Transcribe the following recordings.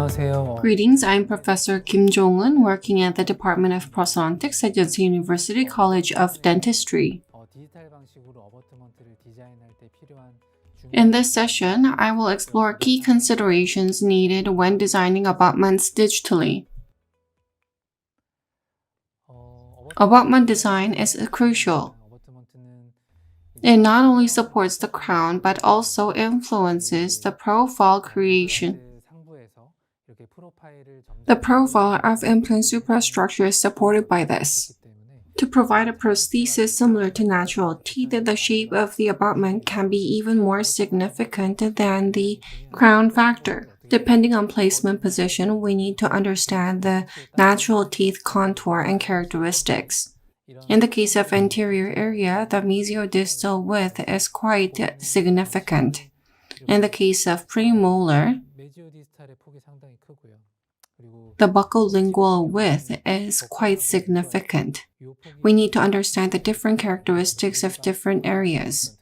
안녕하세요. Greetings, I'm Professor Kim Jong-un, working at the Department of Prosthodontics at Yonsei University College of Dentistry. In this session, I will explore key considerations needed when designing abutments digitally. Abutment design is crucial. It not only supports the crown but also influences the profile creation. The profile of implant superstructure is supported by this. To provide a prosthesis similar to natural teeth, the shape of the abutment can be even more significant than the crown factor. Depending on placement position, we need to understand the natural teeth contour and characteristics. In the case of anterior area, the mesiodistal width is quite significant. In the case of premolar, the buccolingual width is quite significant. We need to understand the different characteristics of different areas.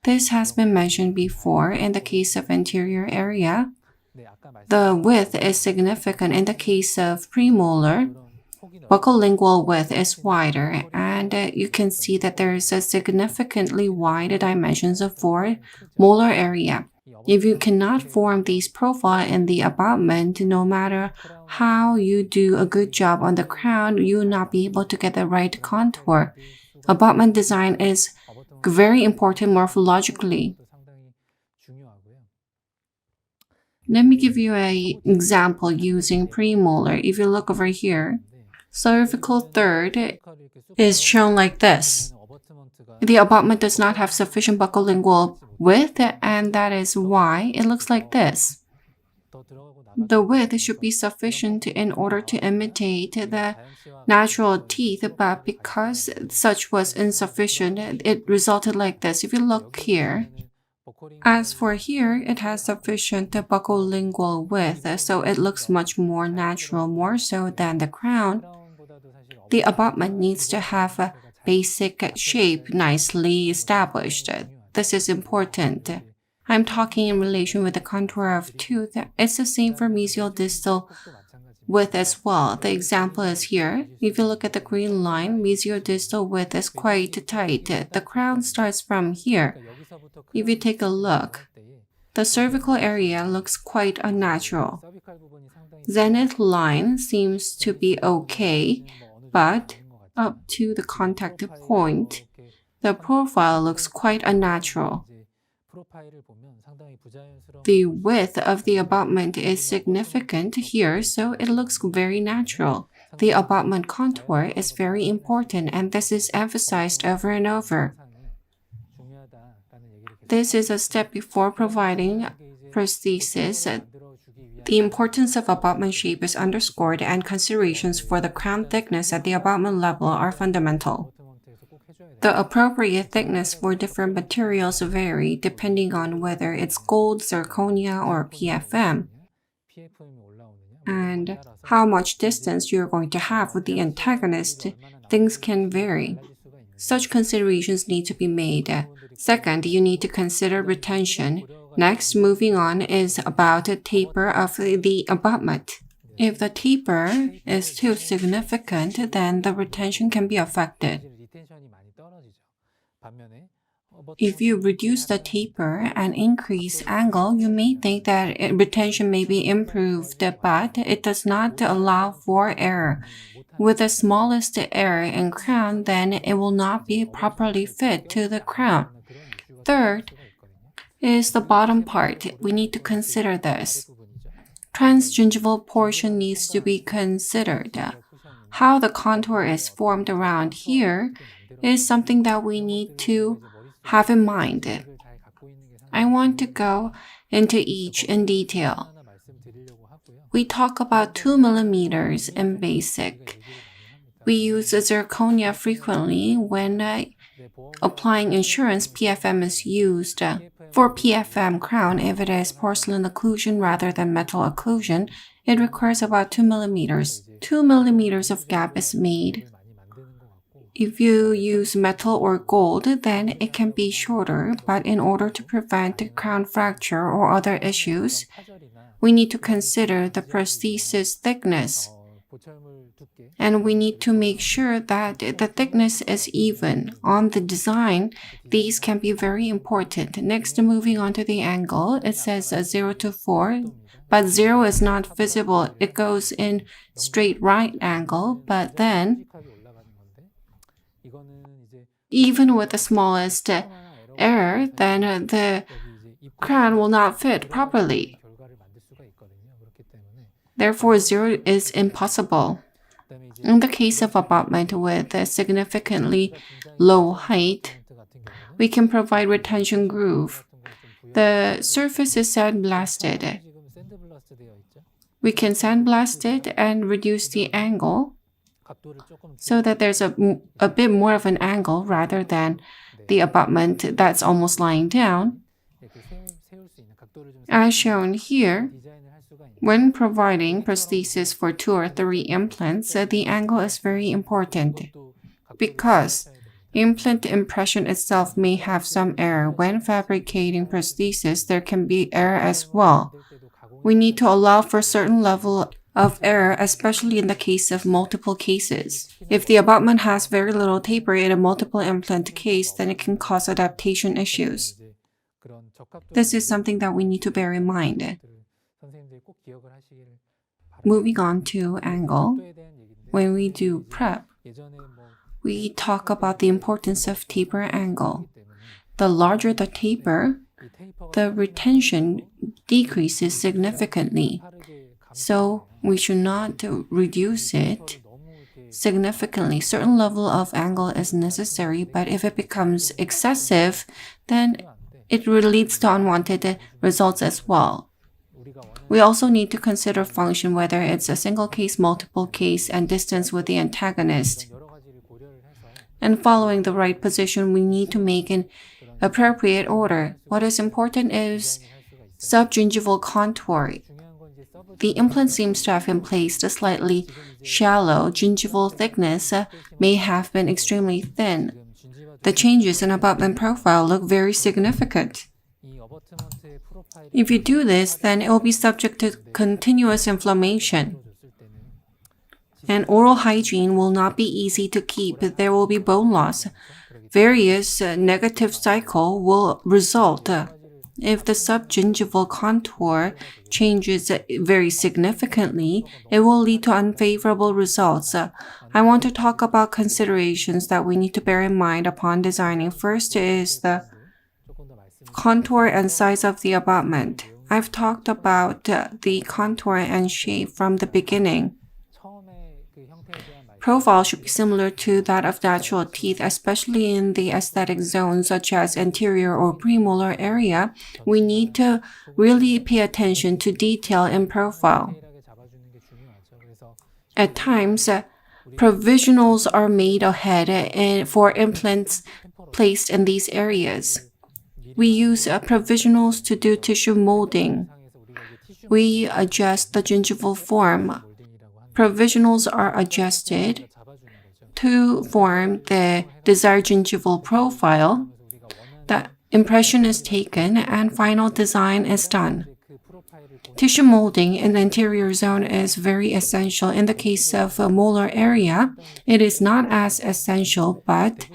This has been mentioned before. In the case of anterior area, the width is significant. In the case of premolar, buccolingual width is wider, and you can see that there is a significantly wide dimensions for molar area. If you cannot form these profile in the abutment, no matter how you do a good job on the crown, you will not be able to get the right contour. Abutment design is very important morphologically. Let me give you an example using premolar. If you look over here, cervical third is shown like this. The abutment does not have sufficient buccolingual width, and that is why it looks like this. The width should be sufficient in order to imitate the natural teeth, but because such was insufficient, it resulted like this. If you look here, as for here, it has sufficient buccolingual width, so it looks much more natural, more so than the crown. The abutment needs to have a basic shape nicely established. This is important. I'm talking in relation with the contour of tooth. It's the same for mesiodistal width as well. The example is here. If you look at the green line, mesiodistal width is quite tight. The crown starts from here. If you take a look, the cervical area looks quite unnatural. Zenith line seems to be okay, but up to the contact point, the profile looks quite unnatural. The width of the abutment is significant here, so it looks very natural. The abutment contour is very important, and this is emphasized over and over. This is a step before providing prosthesis. The importance of abutment shape is underscored, and considerations for the crown thickness at the abutment level are fundamental. The appropriate thickness for different materials vary depending on whether it's gold, zirconia, or PFM, and how much distance you're going to have with the antagonist. Things can vary. Such considerations need to be made. Second, you need to consider retention. Next, moving on is about a taper of the abutment. If the taper is too significant, then the retention can be affected. If you reduce the taper and increase angle, you may think that retention may be improved, but it does not allow for error. With the smallest error in crown, then it will not be properly fit to the crown. Third is the bottom part. We need to consider this. Transgingival portion needs to be considered. How the contour is formed around here is something that we need to have in mind. I want to go into each in detail. We talk about 2 millimeters in basic. We use zirconia frequently. When applying insurance, PFM is used. For PFM crown, if it is porcelain occlusion rather than metal occlusion, it requires about 2 millimeters. 2 millimeters of gap is made. If you use metal or gold, then it can be shorter, but in order to prevent crown fracture or other issues, we need to consider the prosthesis thickness. And we need to make sure that the thickness is even. On the design, these can be very important. Next, moving on to the angle, it says 0 to 4, but 0 is not visible. It goes in straight right angle, but then even with the smallest error, then the crown will not fit properly. Therefore, 0 is impossible. In the case of abutment with a significantly low height, we can provide retention groove. The surface is sandblasted. We can sandblast it and reduce the angle so that there's a bit more of an angle rather than the abutment that's almost lying down. As shown here, when providing prosthesis for 2 or 3 implants, the angle is very important because implant impression itself may have some error. When fabricating prosthesis, there can be error as well. We need to allow for a certain level of error, especially in the case of multiple cases. If the abutment has very little taper in a multiple implant case, then it can cause adaptation issues. This is something that we need to bear in mind. Moving on to angle, when we do prep, we talk about the importance of taper angle. The larger the taper, the retention decreases significantly. So we should not reduce it significantly. Certain level of angle is necessary, but if it becomes excessive, then it leads to unwanted results as well. We also need to consider function, whether it's a single case, multiple case, and distance with the antagonist. And following the right position, we need to make an appropriate order. What is important is subgingival contour. The implant seems to have been placed slightly shallow. Gingival thickness may have been extremely thin. The changes in abutment profile look very significant. If you do this, then it will be subject to continuous inflammation. And oral hygiene will not be easy to keep. There will be bone loss. Various negative cycle will result. If the subgingival contour changes very significantly, it will lead to unfavorable results. I want to talk about considerations that we need to bear in mind upon designing. First is the contour and size of the abutment. I've talked about the contour and shape from the beginning. Profile should be similar to that of natural teeth, especially in the aesthetic zones such as anterior or premolar area. We need to really pay attention to detail in profile. At times, provisionals are made ahead for implants placed in these areas. We use provisionals to do tissue molding. We adjust the gingival form. Provisionals are adjusted to form the desired gingival profile. The impression is taken and final design is done. Tissue molding in the anterior zone is very essential. In the case of a molar area, it is not as essential, but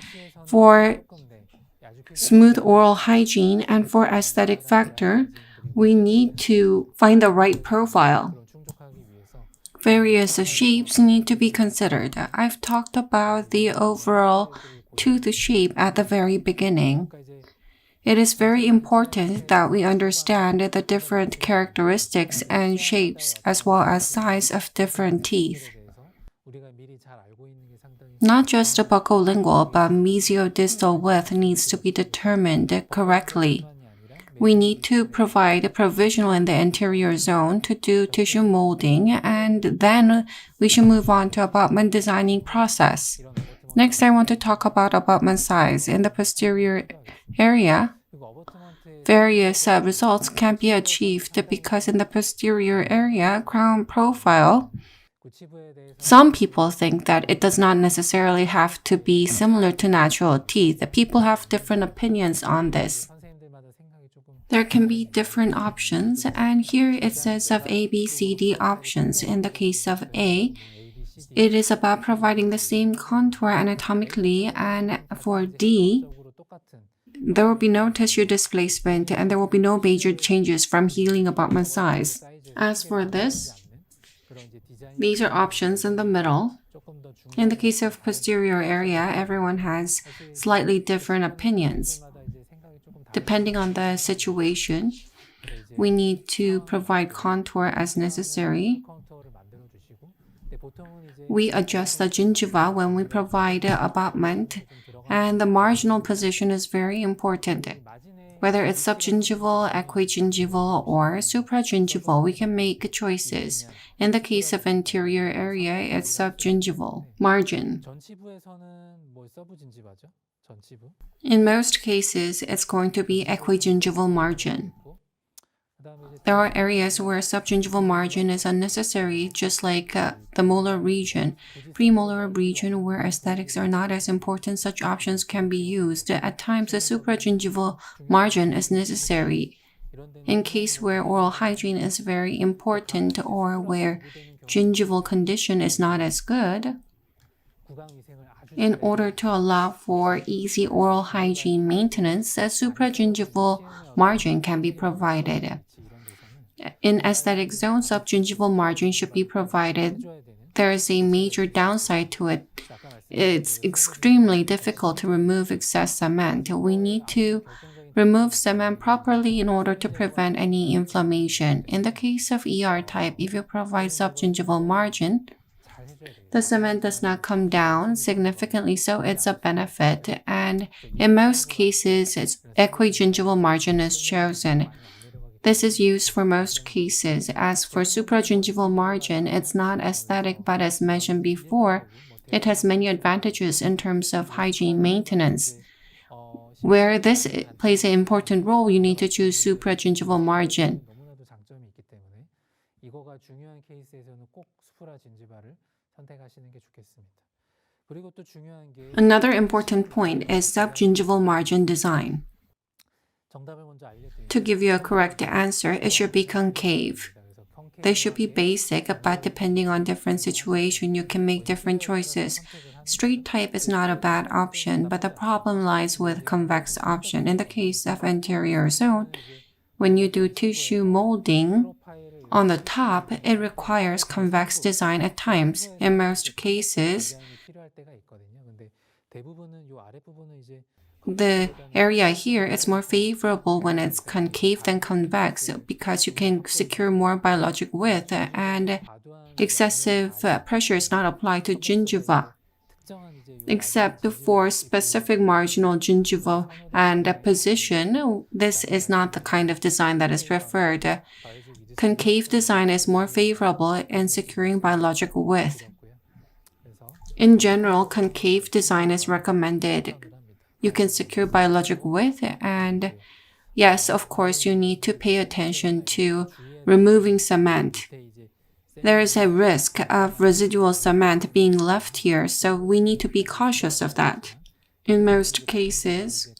for smooth oral hygiene and for aesthetic factor, we need to find the right profile. Various shapes need to be considered. I've talked about the overall tooth shape at the very beginning. It is very important that we understand the different characteristics and shapes as well as size of different teeth. Not just the buccolingual, but mesiodistal width needs to be determined correctly. We need to provide a provisional in the anterior zone to do tissue molding, and then we should move on to abutment designing process. Next, I want to talk about abutment size. In the posterior area, various results can be achieved because in the posterior area, crown profile, some people think that it does not necessarily have to be similar to natural teeth. People have different opinions on this. There can be different options, and here it says of A, B, C, D options. In the case of A, it is about providing the same contour anatomically, and for D, there will be no tissue displacement and there will be no major changes from healing abutment size. As for this, these are options in the middle. In the case of posterior area, everyone has slightly different opinions. Depending on the situation, we need to provide contour as necessary. We adjust the gingiva when we provide abutment, and the marginal position is very important. Whether it's subgingival, equigingival, or supragingival, we can make choices. In the case of anterior area, it's subgingival margin. In most cases, it's going to be equigingival margin. There are areas where subgingival margin is unnecessary, just like the molar region. Premolar region, where aesthetics are not as important, such options can be used. At times, a supragingival margin is necessary. In case where oral hygiene is very important or where gingival condition is not as good, in order to allow for easy oral hygiene maintenance, a supragingival margin can be provided. In aesthetic zone, subgingival margin should be provided. There is a major downside to it. It's extremely difficult to remove excess cement. We need to remove cement properly in order to prevent any inflammation. In the case of ER type, if you provide subgingival margin, the cement does not come down significantly, so it's a benefit. And in most cases, equigingival margin is chosen. This is used for most cases. As for supragingival margin, it's not aesthetic, but as mentioned before, it has many advantages in terms of hygiene maintenance. Where this plays an important role, you need to choose supragingival margin. Another important point is subgingival margin design. To give you a correct answer, it should be concave. They should be basic, but depending on different situation, you can make different choices. Straight type is not a bad option, but the problem lies with convex option. In the case of anterior zone, when you do tissue molding on the top, it requires convex design at times. In most cases, the area here is more favorable when it's concave than convex because you can secure more biologic width and excessive pressure is not applied to gingiva. Except for specific marginal gingiva and position, this is not the kind of design that is preferred. Concave design is more favorable in securing biologic width. In general, concave design is recommended. You can secure biologic width, and yes, of course, you need to pay attention to removing cement. There is a risk of residual cement being left here, so we need to be cautious of that. In most cases,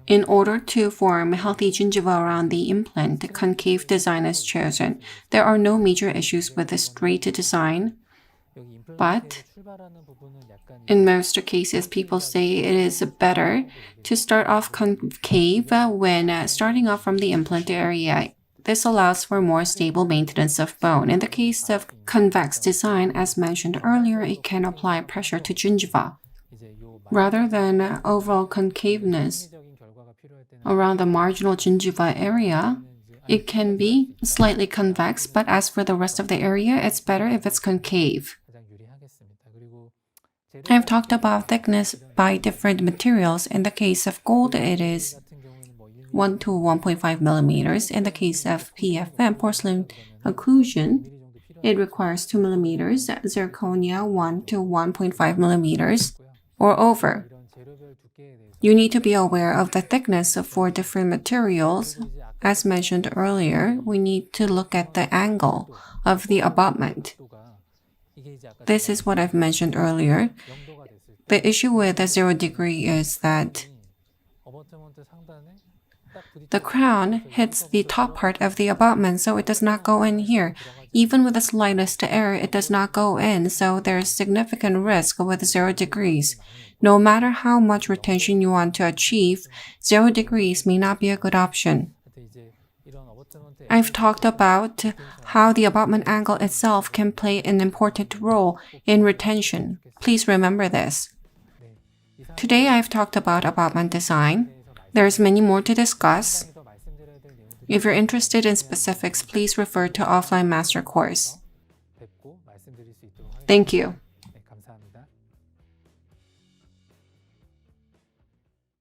in order to form healthy gingiva around the implant, concave design is chosen. There are no major issues with a straight design. But in most cases, people say it is better to start off concave when starting off from the implant area. This allows for more stable maintenance of bone. In the case of convex design, as mentioned earlier, it can apply pressure to gingiva. Rather than overall concaveness around the marginal gingiva area, it can be slightly convex, but as for the rest of the area, it's better if it's concave. I've talked about thickness by different materials. In the case of gold, it is 1 to 1.5 millimeters. In the case of PFM, porcelain occlusion, it requires 2 millimeters. Zirconia, 1 to 1.5 millimeters or over. You need to be aware of the thickness for different materials. As mentioned earlier, we need to look at the angle of the abutment. This is what I've mentioned earlier. The issue with a 0 degree is that the crown hits the top part of the abutment, so it does not go in here. Even with the slightest error, it does not go in, so there is significant risk with 0 degrees. No matter how much retention you want to achieve, 0 degrees may not be a good option. I've talked about how the abutment angle itself can play an important role in retention. Please remember this. Today I've talked about abutment design. There's many more to discuss. If you're interested in specifics, please refer to offline master course. Thank you.